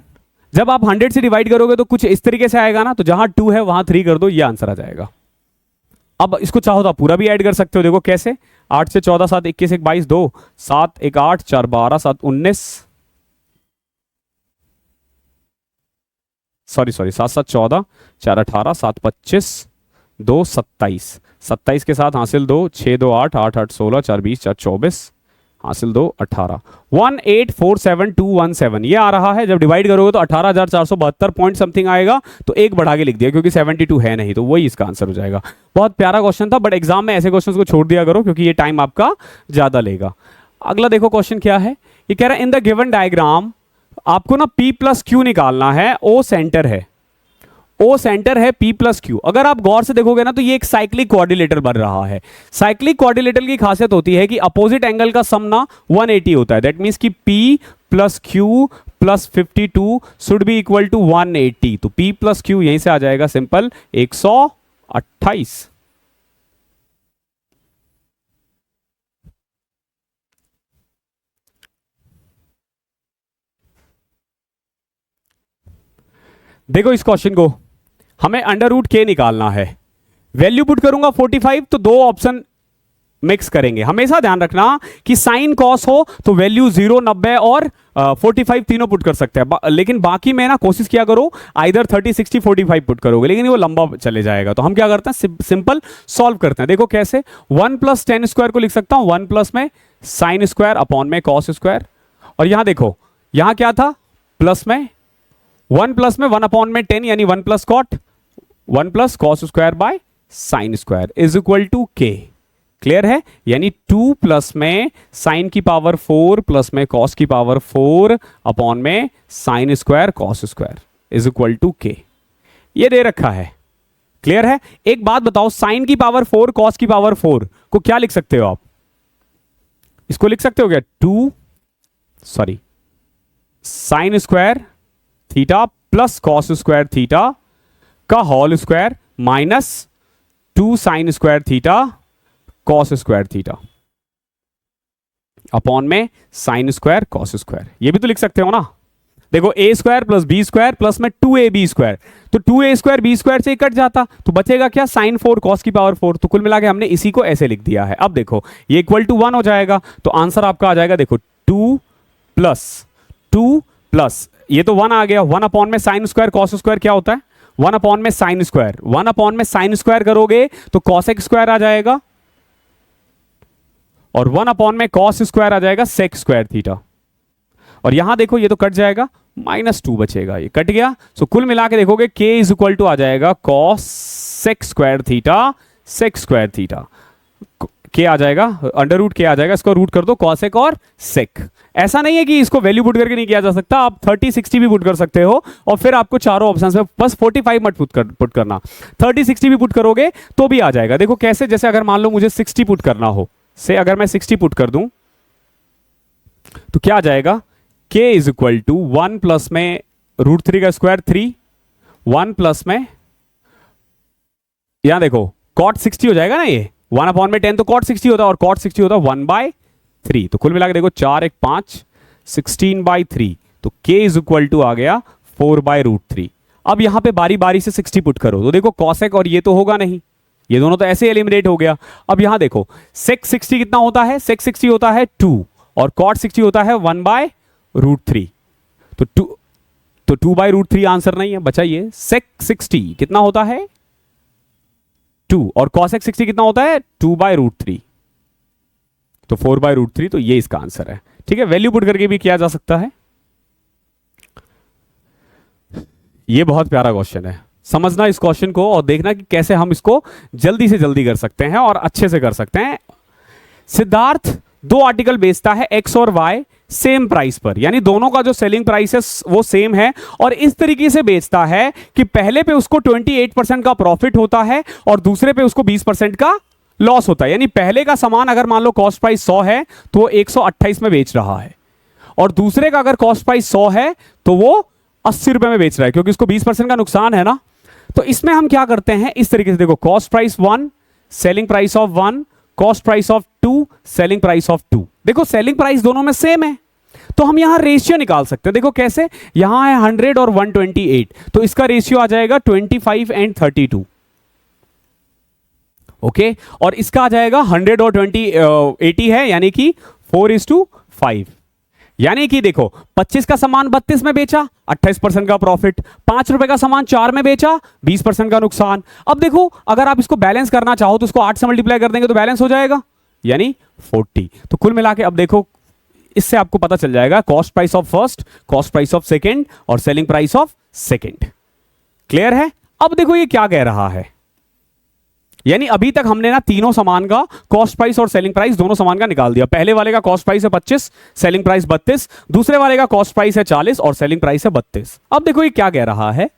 जब आप 100 से डिवाइड करोगे तो कुछ इस तरीके से आएगा ना, तो जहां 2 है वहां 3 कर दो, ये आंसर आ जाएगा। अब इसको चाहो तो आप पूरा भी ऐड कर सकते हो। देखो कैसे, 8 से 14, 7 21, 1 22, 2 7 1 8, 4 12, 7 19, सॉरी 7 7 14, 4 18, 7 25, 2 27, 27 के साथ हासिल 2, 6 2 8, 8 8 16, 4 20, 4 24, हासिल 2 18, 1847217 ये आ रहा है। जब डिवाइड करोगे तो 18,472 पॉइंट समथिंग आएगा। तो एक बढ़ा के लिख दिया क्योंकि 72 है नहीं, तो वही इसका आंसर हो जाएगा। बहुत प्यारा क्वेश्चन था, बट एग्जाम में ऐसे क्वेश्चंस को छोड़ दिया करो क्योंकि ये टाइम आपका ज्यादा लेगा। अगला देखो क्वेश्चन क्या है, ये कह रहा है इन द गिवन डायग्राम आपको ना P प्लस क्यू निकालना है, O सेंटर है, O सेंटर है, P प्लस क्यू। अगर आप गौर से देखोगे ना तो ये एक साइक्लिक क्वाड्रिलेटरल बन रहा है। साइक्लिक क्वाड्रिलेटरल की खासियत होती है कि अपोजिट एंगल का सम ना 180 होता है। दैट मीन्स कि P plus Q plus 52 should be equal to 180। तो P प्लस क्यू यहीं से आ जाएगा सिंपल 128। देखो इस क्वेश्चन को, हमें अंडर रूट के निकालना है। वैल्यू पुट करूंगा 45 तो दो ऑप्शन मिक्स करेंगे। हमेशा ध्यान रखना कि साइन कॉस हो तो वैल्यू 0, 90 और 45 तीनों पुट कर सकते हैं। लेकिन बाकी में ना कोशिश किया करो आइदर 30, 60, 45 पुट करोगे, लेकिन वो लंबा चले जाएगा। तो हम क्या करते हैं, सिंपल सॉल्व करते हैं। देखो कैसे, 1 प्लस टेन स्क्वायर को लिख सकता हूं 1 प्लस में साइन स्क्वायर अपॉन में कॉस स्क्वायर। और यहां देखो, यहां क्या था, प्लस में 1 प्लस में 1 अपॉन में 10 यानी 1 plus cot, 1 plus cos square by sine square is equal to K. Clear है, यानी 2 प्लस में साइन की पावर 4 प्लस में कॉस की पावर 4 अपॉन में sine square cos square is equal to K. ये दे रखा है। क्लियर है। एक बात बताओ, साइन की पावर 4 कॉस की पावर 4 को क्या लिख सकते हो आप, इसको लिख सकते हो क्या, sine square theta plus cos square theta का whole square minus 2 sine square theta cos square theta upon में साइन स्क्वायर कॉस स्क्वायर। ये भी तो लिख सकते हो ना। देखो A square plus B square plus में 2ab स्क्वायर, तो 2a स्क्वायर बी स्क्वायर से कट जाता तो बचेगा क्या, साइन 4 कॉस की पावर 4। तो कुल मिला के हमने इसी को ऐसे लिख दिया है। अब देखो ये इक्वल टू 1 हो जाएगा, तो आंसर आपका आ जाएगा, देखो 2 प्लस ये तो 1 आ गया, 1 अपॉन में साइन स्क्वायर कॉस स्क्वायर क्या होता है, 1 अपॉन में साइन स्क्वायर, 1 अपॉन में साइन स्क्वायर करोगे तो कॉसेक स्क्वायर आ जाएगा, और 1 अपॉन में कॉस स्क्वायर आ जाएगा सेक स्क्वायर थीटा। और यहां देखो ये तो कट जाएगा, -2 बचेगा, ये कट गया। सो कुल मिला के देखोगे k इज इक्वल टू आ जाएगा cosec square theta sec square theta, K आ जाएगा, अंडर रूट के आ जाएगा, इसको रूट कर दो कॉसेक और सेक। ऐसा नहीं है कि इसको वैल्यू पुट करके नहीं किया जा सकता, आप 30, 60 भी पुट कर सकते हो, और फिर आपको चारों ऑप्शंस में बस 45 मत पुट करना, 30, 60 भी पुट करोगे तो भी आ जाएगा। देखो कैसे, जैसे अगर मान लो मुझे 60 पुट करना हो, से अगर मैं 60 पुट कर दूं तो क्या आ जाएगा, k is equal to 1 plus में √3 का स्क्वायर 3, 1 प्लस में यहां देखो कॉट 60 हो जाएगा ना, ये 1 अपॉन में 10 तो कॉट 60 होता है, और कॉट 60 होता है 1/3। तो कुल मिला के देखो 4 1 5 16/3, तो k इज इक्वल टू आ गया 4/√3। अब यहां पे बारी बारी से 60 पुट करो तो देखो कॉसेक और ये तो होगा नहीं, ये दोनों तो ऐसे एलिमिनेट हो गया। अब यहां देखो सेक 60 कितना होता है, सेक 60 होता है 2 और कॉट 60 होता है 1/√3। तो 2/√3 आंसर नहीं है, बचा ये सेक 60 कितना होता है 2 और कॉसेक 60 कितना होता है 2/√3, तो 4/√3, तो ये इसका आंसर है। ठीक है, वैल्यू पुट करके भी किया जा सकता है। ये बहुत प्यारा क्वेश्चन है, समझना इस क्वेश्चन को और देखना कि कैसे हम इसको जल्दी से जल्दी कर सकते हैं और अच्छे से कर सकते हैं। सिद्धार्थ 2 आर्टिकल बेचता है एक्स और वाई सेम प्राइस पर, यानी दोनों का जो सेलिंग प्राइस है वो सेम है, और इस तरीके से बेचता है कि पहले पे उसको 28% का प्रॉफिट होता है और दूसरे पे उसको 20% का लॉस होता है। यानी पहले का सामान अगर मान लो कॉस्ट प्राइस 100 है तो वो 128 में बेच रहा है, और दूसरे का अगर कॉस्ट प्राइस 100 है तो वो 80 रुपए में बेच रहा है, क्योंकि उसको 20% का नुकसान है ना। तो इसमें हम क्या करते हैं, इस तरीके से देखो, cost price 1 selling price of 1 cost price of 2 selling price of 2। देखो सेलिंग प्राइस दोनों में सेम है, तो हम यहां रेशियो निकाल सकते हैं। देखो कैसे, यहां है 100 और 128, तो इसका रेशियो आ जाएगा 25 एंड 32। ओके, और इसका आ जाएगा 100 और 80 है, यानी कि 4:5। यानी कि देखो 25 का सामान 32 में बेचा 28% का प्रॉफिट, 5 रुपए का सामान 4 में बेचा 20% का नुकसान। अब देखो अगर आप इसको बैलेंस करना चाहो तो इसको 8 से मल्टीप्लाई कर देंगे तो बैलेंस हो जाएगा, यानी 40। तो कुल मिला के अब देखो इससे आपको पता चल जाएगा cost price of first, cost price of second और selling price of second. Clear है। अब देखो ये क्या कह रहा है, यानी अभी तक हमने ना तीनों सामान का कॉस्ट प्राइस और सेलिंग प्राइस दोनों सामान का निकाल दिया। पहले वाले का कॉस्ट प्राइस है 25, सेलिंग प्राइस 32, दूसरे वाले का कॉस्ट प्राइस है 40 और सेलिंग प्राइस है 32। अब देखो ये क्या कह रहा है,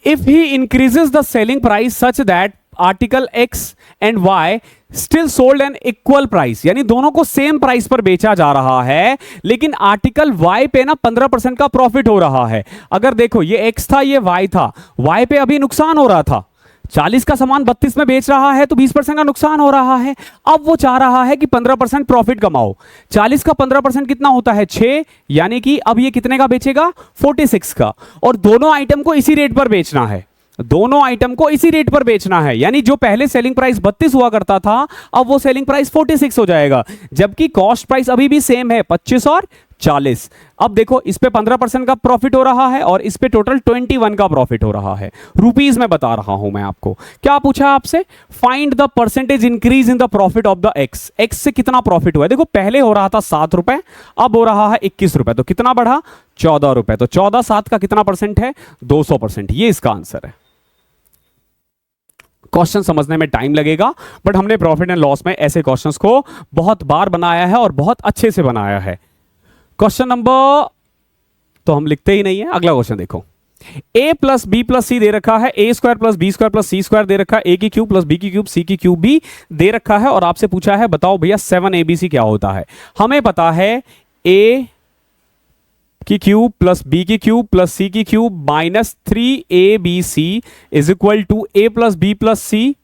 if he increases the selling price such that article x and Y still sold N equal price, यानी दोनों को सेम प्राइस पर बेचा जा रहा है, लेकिन आर्टिकल वाई पे ना 15% का प्रॉफिट हो रहा है। अगर देखो ये एक्स था, ये वाई था, वाई पे अभी नुकसान हो रहा था, 40 का सामान 32 में बेच रहा है तो 20% का नुकसान हो रहा है। अब वो चाह रहा है कि 15% प्रॉफिट कमाओ। 40 का 15% कितना होता है 6, यानी कि अब ये कितने का बेचेगा 46 का, और दोनों आइटम को इसी रेट पर बेचना है, दोनों आइटम को इसी रेट पर बेचना है। यानी जो पहले सेलिंग प्राइस 32 हुआ करता था अब वो सेलिंग प्राइस 46 हो जाएगा, जबकि कॉस्ट प्राइस अभी भी सेम है 25 और 40। अब देखो इस पे 15% का प्रॉफिट हो रहा है और इस पे टोटल 21 का प्रॉफिट हो रहा है। रुपीज में बता रहा हूं मैं आपको। क्या पूछा आपसे, find the percentage increase in the profit of the x. X से कितना प्रॉफिट हुआ है, देखो पहले हो रहा था 7 रुपए, अब हो रहा है 21 रुपए, तो कितना बढ़ा 14 रुपए, तो 14 7 का कितना परसेंट है 200%। ये इसका आंसर है। क्वेश्चन समझने में टाइम लगेगा, बट हमने प्रॉफिट एंड लॉस में ऐसे क्वेश्चंस को बहुत बार बनाया है और बहुत अच्छे से बनाया है। क्वेश्चन नंबर तो हम लिखते ही नहीं है, अगला क्वेश्चन देखो। a plus B plus C दे रखा है, A square plus B square plus C square दे रखा है, ए की क्यूब प्लस बी की क्यूब सी की क्यूब भी दे रखा है, और आपसे पूछा है बताओ भैया 7abc क्या होता है। हमें पता है a की क्यूब प्लस बी की क्यूब प्लस सी की cube minus 3abc is equal to a plus B plus C,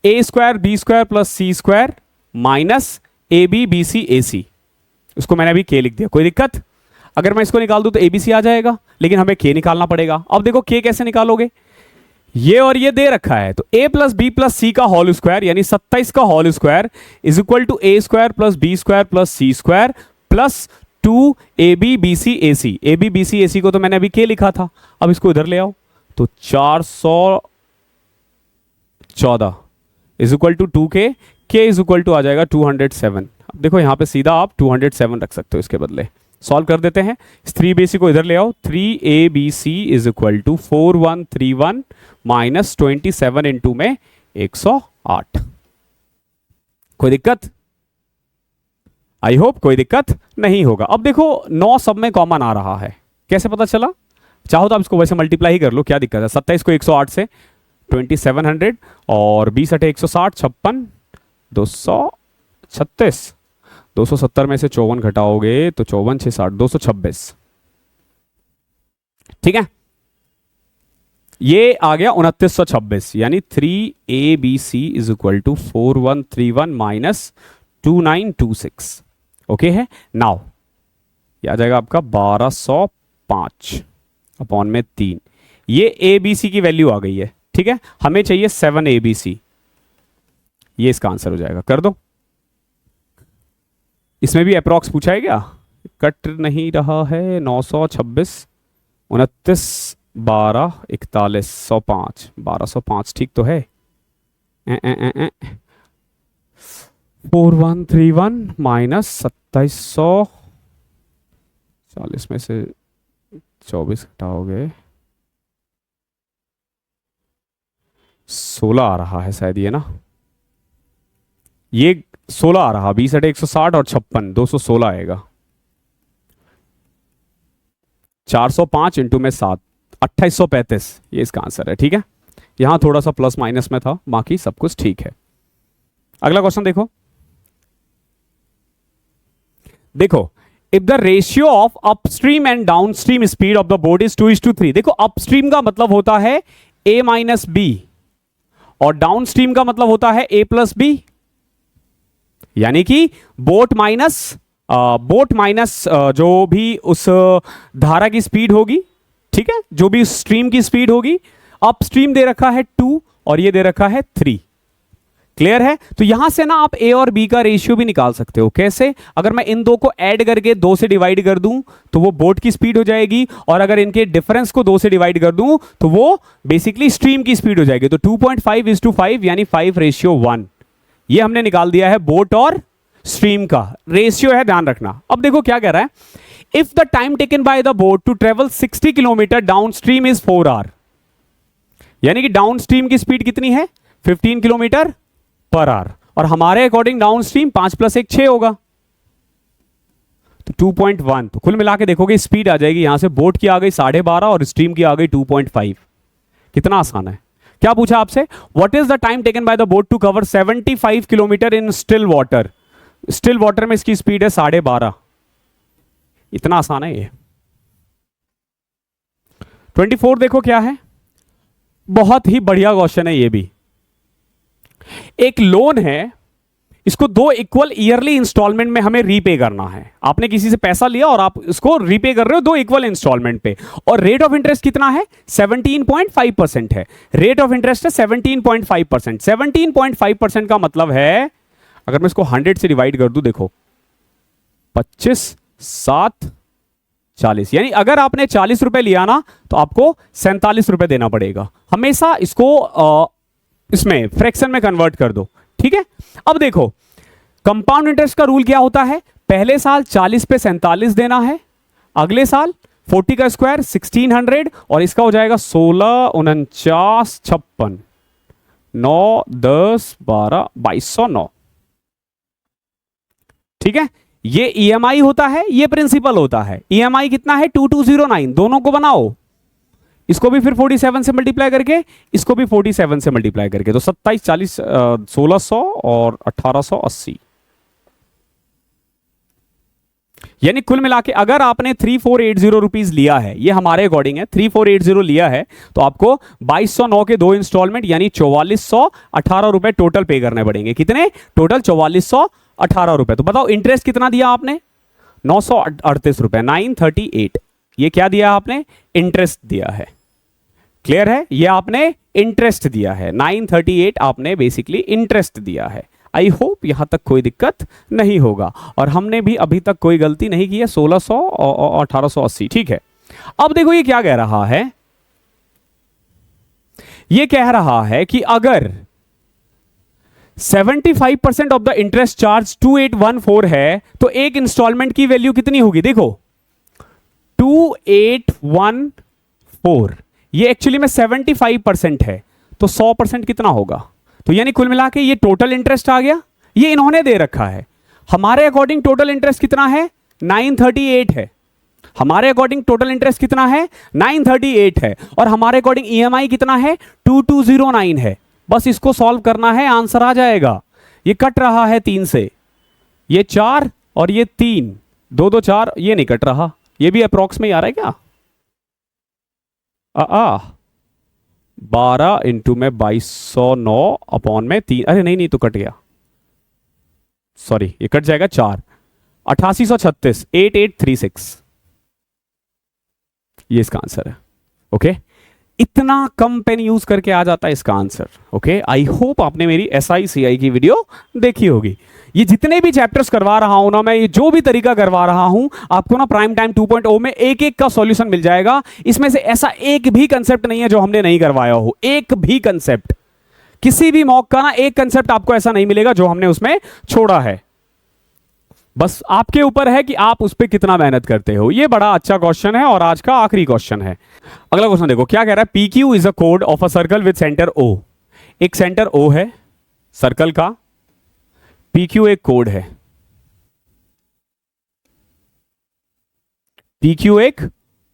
A square B square plus C square minus A B B C A C. उसको मैंने अभी k लिख दिया, कोई दिक्कत। अगर मैं इसको निकाल दूं तो एबीसी आ जाएगा, लेकिन हमें k निकालना पड़ेगा। अब देखो k कैसे निकालोगे, ये और ये दे रखा है, तो a plus B plus C का होल स्क्वायर यानी 27 का whole square is equal to A square plus B square plus C square plus 2 A B B C A C. A B B C A C को तो मैंने अभी k लिखा था, अब इसको इधर ले आओ तो 414 is equal to 2k, k is equal to आ जाएगा 207। अब देखो यहां पे सीधा आप 207 रख सकते हो, इसके बदले सॉल्व कर देते हैं। 3abc को इधर ले आओ, 3abc is equal to 4131 minus 27 into में 108। कोई दिक्कत, आई होप कोई दिक्कत नहीं होगा। अब देखो 9 सब में कॉमन आ रहा है, कैसे पता चला, चाहो तो आप इसको वैसे मल्टीप्लाई ही कर लो, क्या दिक्कत है। 27 को 108 से 2700 और 20 अटे 160, 56 236, 270 में से 54 घटाओगे तो 54 6 60 226। ठीक है, ये आ गया 2926, यानी 3abc is equal to 4131 minus 2926। Okay है, नाउ ये आ जाएगा आपका 1205 अपॉन में 3। ये abc की वैल्यू आ गई है। ठीक है, हमें चाहिए 7abc, ये इसका आंसर हो जाएगा। कर दो, इसमें भी अप्रॉक्स पूछा है क्या, कट नहीं रहा है। 926 29 12 41 105 1205 ठीक तो है। 4131 माइनस 2740 में से 24 घटाओगे 16 आ रहा है शायद, ये ना, ये 16 आ रहा, 20 अटे 160 और 56 216 आएगा। 405 इंटू में 7 2835, ये इसका आंसर है। ठीक है, यहां थोड़ा सा प्लस माइनस में था, बाकी सब कुछ ठीक है। अगला क्वेश्चन देखो। देखो, if the ratio of upstream and downstream speed of the boat is 2:3। देखो अपस्ट्रीम का मतलब होता है a माइनस बी और डाउनस्ट्रीम का मतलब होता है a प्लस बी, यानी कि बोट माइनस जो भी उस धारा की स्पीड होगी, ठीक है, जो भी स्ट्रीम की स्पीड होगी। अपस्ट्रीम दे रखा है 2 और ये दे रखा है 3। क्लियर है, तो यहां से ना आप a और b का रेशियो भी निकाल सकते हो। कैसे, अगर मैं इन दो को ऐड करके 2 से डिवाइड कर दूं तो वो बोट की स्पीड हो जाएगी, और अगर इनके डिफरेंस को 2 से डिवाइड कर दूं तो वो बेसिकली स्ट्रीम की स्पीड हो जाएगी। तो 2.5:5 यानी 5:1। ये हमने निकाल दिया है बोट और स्ट्रीम का रेशियो है, ध्यान रखना। अब देखो क्या कह रहा है, if the time taken by the boat to travel 60 kilometre downstream is 4 hour, यानी कि डाउन स्ट्रीम की स्पीड कितनी है 15 किलोमीटर पर आवर, और हमारे अकॉर्डिंग डाउन स्ट्रीम 5 + 1 6 होगा, तो 2.1। तो कुल मिला के देखोगे स्पीड आ जाएगी यहां से, बोट की आ गई 12.5 और स्ट्रीम की आ गई 2.5। कितना आसान है। क्या पूछा आपसे, what is the time taken by the boat to cover 75 kilometre in still water. Still water में इसकी स्पीड है 12.5। इतना आसान है ये। 24 देखो क्या है, बहुत ही बढ़िया क्वेश्चन है ये भी। एक लोन है, इसको 2 इक्वल ईयरली इंस्टॉलमेंट में हमें रीपे करना है। आपने किसी से पैसा लिया और आप इसको रीपे कर रहे हो 2 इक्वल इंस्टॉलमेंट पे, और रेट ऑफ इंटरेस्ट कितना है, 17.5% है। रेट ऑफ इंटरेस्ट है 17.5%। 17.5% का मतलब है, अगर मैं इसको 100 से डिवाइड कर दूं, देखो 25 7 40, यानी अगर आपने 40 रुपए लिया ना तो आपको 47 रुपए देना पड़ेगा। हमेशा इसको इसमें फ्रैक्शन में कन्वर्ट कर दो, ठीक है। अब देखो कंपाउंड इंटरेस्ट का रूल क्या होता है, पहले साल 40 पे 47 देना है, अगले साल 40 का स्क्वायर 1600, और इसका हो जाएगा 16 49 56 9 10 12 2209। ठीक है, ये EMI होता है, ये प्रिंसिपल होता है। EMI कितना है 2209, दोनों को बनाओ, इसको भी फिर 47 से मल्टीप्लाई करके, इसको भी 47 से मल्टीप्लाई करके, तो 27 40 1600 और 1880। यानी कुल मिला के अगर आपने 3480 रुपीज लिया है, ये हमारे अकॉर्डिंग है, 3480 लिया है, तो आपको 2209 के 2 इंस्टॉलमेंट यानी 4418 रुपए टोटल पे करने पड़ेंगे। कितने टोटल, 4418 रुपए। तो बताओ इंटरेस्ट कितना दिया आपने, 938 रुपए, 938। ये क्या दिया आपने, इंटरेस्ट दिया है। क्लियर है, ये आपने इंटरेस्ट दिया है, 938 आपने बेसिकली इंटरेस्ट दिया है। आई होप यहां तक कोई दिक्कत नहीं होगा, और हमने भी अभी तक कोई गलती नहीं की है। 1600 और 1880, ठीक है। अब देखो ये क्या कह रहा है, ये कह रहा है कि अगर 75% ऑफ द इंटरेस्ट चार्ज 2814 है, तो एक इंस्टॉलमेंट की वैल्यू कितनी होगी, देखो 2814, ये एक्चुअली में 75% है, तो 100% कितना होगा। तो यानी कुल मिला के ये टोटल इंटरेस्ट आ गया, ये इन्होंने दे रखा है। हमारे अकॉर्डिंग टोटल इंटरेस्ट कितना है, 938 है। हमारे अकॉर्डिंग टोटल इंटरेस्ट कितना है, 938 है, और हमारे अकॉर्डिंग EMI कितना है, 2209 है। बस इसको सॉल्व करना है, आंसर आ जाएगा। ये कट रहा है 3 से, ये 4 और ये 3, 2 2 4, ये नहीं कट रहा, ये भी अप्रॉक्स में ही आ रहा है क्या, 12 इंटू में 2209 अपॉन में 3, अरे नहीं तो कट गया, सॉरी ये कट जाएगा 4, 8836 8836, ये इसका आंसर है। ओके, इतना कम पेन यूज करके आ जाता है इसका आंसर। ओके, आई होप आपने मेरी SICI की वीडियो देखी होगी। ये जितने भी चैप्टर्स करवा रहा हूं ना मैं, ये जो भी तरीका करवा रहा हूं, आपको ना प्राइम टाइम 2.0 में एक एक का सॉल्यूशन मिल जाएगा। इसमें से ऐसा एक भी कंसेप्ट नहीं है जो हमने नहीं करवाया हो, एक भी कंसेप्ट, किसी भी मॉक का ना एक कंसेप्ट आपको ऐसा नहीं मिलेगा जो हमने उसमें छोड़ा है। बस आपके ऊपर है कि आप उस पर कितना मेहनत करते हो। ये बड़ा अच्छा क्वेश्चन है और आज का आखिरी क्वेश्चन है। अगला क्वेश्चन देखो क्या कह रहा है, PQ is a code of a circle with centre O। एक सेंटर O है सर्कल का, PQ एक कोड है, PQ एक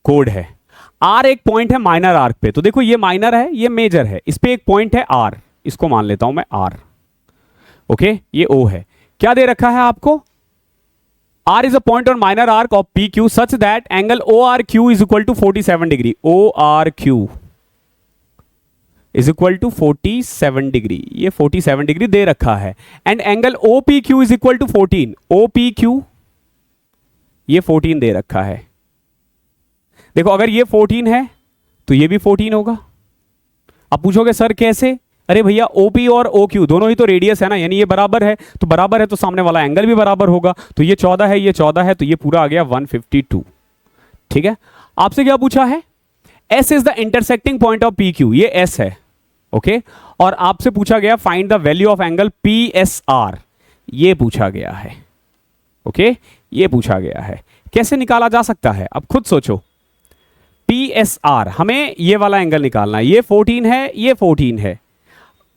कोड है, R एक पॉइंट है माइनर आर्क पे। तो देखो ये माइनर है, ये मेजर है, इस पे एक पॉइंट है R, इसको मान लेता हूं मैं R। ओके, ये O है। क्या दे रखा है आपको, R is a point on minor arc of PQ such that angle ORQ is equal to 47 degree। ORQ is equal to 47 degree, ये 47 डिग्री दे रखा है। And angle OPQ is equal to 14। OPQ ये 14 दे रखा है। देखो अगर ये 14 है तो ये भी 14 होगा। अब पूछोगे सर कैसे, अरे भैया OP और OQ दोनों ही तो रेडियस है ना, यानी ये बराबर है, तो बराबर है तो सामने वाला एंगल भी बराबर होगा। तो ये 14 है, ये 14 है, तो ये पूरा आ गया 152। ठीक है, आपसे क्या पूछा है, S is the intersecting point of PQ, ये S है। ओके, और आपसे पूछा गया find the value of angle PSR, ये पूछा गया है। ओके, ये पूछा गया है। कैसे निकाला जा सकता है, अब खुद सोचो। PSR हमें ये वाला एंगल निकालना है, ये 14 है, ये 14 है।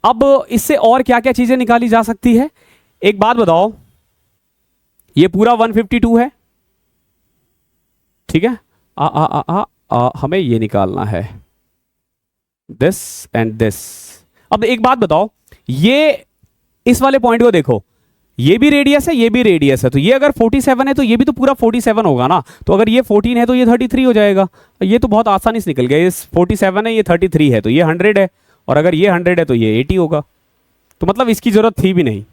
अब इससे और क्या क्या चीजें निकाली जा सकती है, एक बात बताओ, ये पूरा 152 है, ठीक है, हमें ये निकालना है दिस एंड दिस। अब एक बात बताओ, ये इस वाले पॉइंट को देखो, ये भी रेडियस है, ये भी रेडियस है, तो ये अगर 47 है तो ये भी तो पूरा 47 होगा ना, तो अगर ये 14 है तो ये 33 हो जाएगा। ये तो बहुत आसानी से निकल गया, ये 47 है, ये 33 है, तो ये 100 है, और अगर ये 100 है तो ये 80 होगा, तो मतलब इसकी जरूरत थी भी नहीं।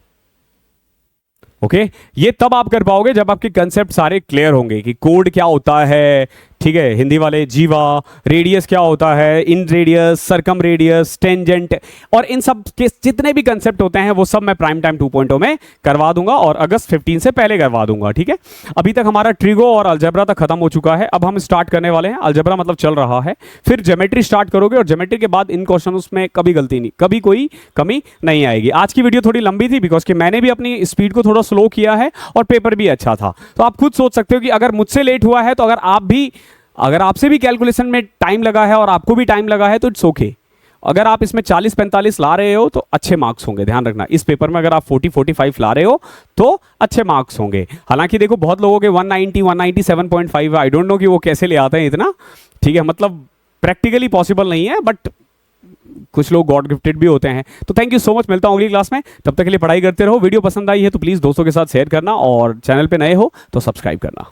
ओके ये तब आप कर पाओगे जब आपके कंसेप्ट सारे क्लियर होंगे कि कोड क्या होता है, ठीक है, हिंदी वाले जीवा, रेडियस क्या होता है, इन रेडियस, सरकम रेडियस, टेंजेंट, और इन सब के जितने भी कंसेप्ट होते हैं वो सब मैं प्राइम टाइम 2.0 में करवा दूंगा, और अगस्त 15 से पहले करवा दूंगा, ठीक है। अभी तक हमारा ट्रिगो और अलजेब्रा तक खत्म हो चुका है, अब हम स्टार्ट करने वाले हैं, अलजेब्रा मतलब चल रहा है, फिर ज्योमेट्री स्टार्ट करोगे, और ज्योमेट्री के बाद इन क्वेश्चन में कभी गलती नहीं, कभी कोई कमी नहीं आएगी। आज की वीडियो थोड़ी लंबी थी बिकॉज कि मैंने भी अपनी स्पीड को थोड़ा स्लो किया है और पेपर भी अच्छा था, तो आप खुद सोच सकते हो कि अगर मुझसे लेट हुआ है तो अगर आपसे भी कैलकुलेशन में टाइम लगा है और आपको भी टाइम लगा है तो इट्स ओके। अगर आप इसमें 40-45 ला रहे हो तो अच्छे मार्क्स होंगे, ध्यान रखना, इस पेपर में अगर आप 40-45 ला रहे हो तो अच्छे मार्क्स होंगे। हालांकि देखो बहुत लोगों के 197.5 है, आई डोंट नो कि वो कैसे ले आते हैं इतना, ठीक है, मतलब प्रैक्टिकली पॉसिबल नहीं है, बट कुछ लोग गॉड गिफ्टेड भी होते हैं। तो थैंक यू सो मच, मिलता हूं अगली क्लास में, तब तक के लिए पढ़ाई करते रहो। वीडियो पसंद आई है तो प्लीज़ दोस्तों के साथ शेयर करना, और चैनल पे नए हो तो सब्सक्राइब करना।